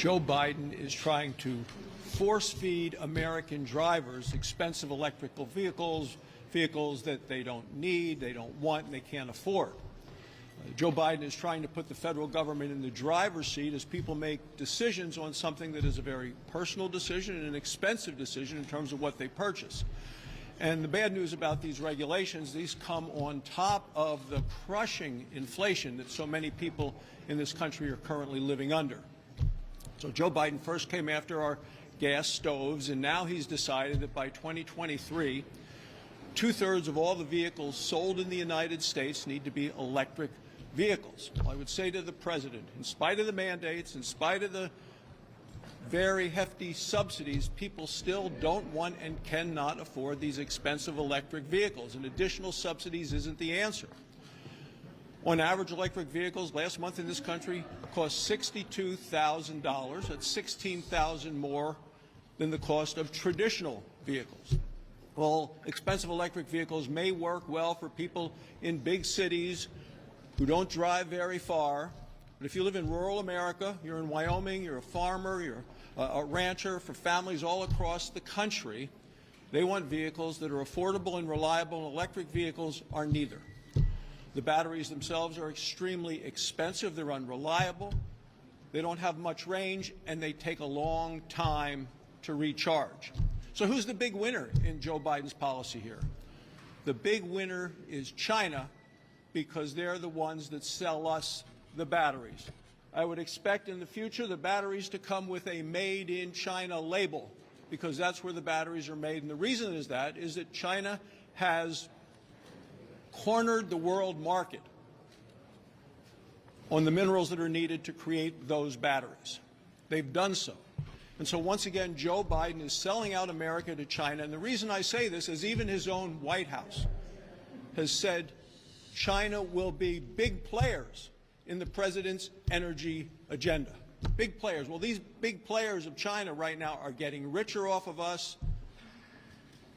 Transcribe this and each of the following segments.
Joe Biden is trying to force-feed American drivers expensive electrical vehicles that they don't need, they don't want, and they can't afford. Joe Biden is trying to put the federal government in the driver's seat as people make decisions on something that is a very personal decision and an expensive decision in terms of what they purchase. And the bad news about these regulations, these come on top of the crushing inflation that so many people in this country are currently living under. So Joe Biden first came after our gas stoves, and now he's decided that by 2023, two-thirds of all the vehicles sold in the United States need to be electric vehicles. Well, I would say to the President, in spite of the mandates, in spite of the very hefty subsidies, people still don't want and cannot afford these expensive electric vehicles, and additional subsidies isn't the answer. On average, electric vehicles last month in this country cost $62,000. That's $16,000 more than the cost of traditional vehicles. Well, expensive electric vehicles may work well for people in big cities who don't drive very far. But if you live in rural America, you're in Wyoming, you're a farmer, you're a rancher, for families all across the country, they want vehicles that are affordable and reliable, and electric vehicles are neither. The batteries themselves are extremely expensive, they're unreliable, they don't have much range, and they take a long time to recharge. So who's the big winner in Joe Biden's policy here? The big winner is China, because they're the ones that sell us the batteries. I would expect in the future the batteries to come with a Made in China label, because that's where the batteries are made. And the reason is that China has cornered the world market on the minerals that are needed to create those batteries. They've done so. And so once again, Joe Biden is selling out America to China. And the reason I say this is even his own White House has said China will be big players in the president's energy agenda. Big players. Well, these big players of China right now are getting richer off of us,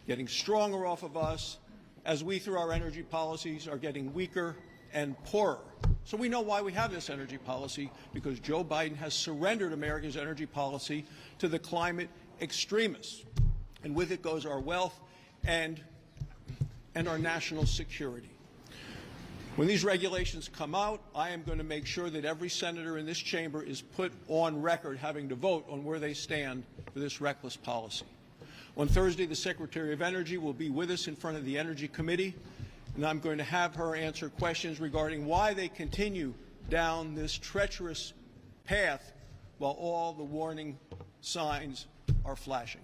getting stronger off of us, as we, through our energy policies, are getting weaker and poorer. So we know why we have this energy policy, because Joe Biden has surrendered America's energy policy to the climate extremists. And with it goes our wealth and our national security. When these regulations come out, I am going to make sure that every senator in this chamber is put on record having to vote on where they stand for this reckless policy. On Thursday, the Secretary of Energy will be with us in front of the Energy Committee, and I'm going to have her answer questions regarding why they continue down this treacherous path while all the warning signs are flashing.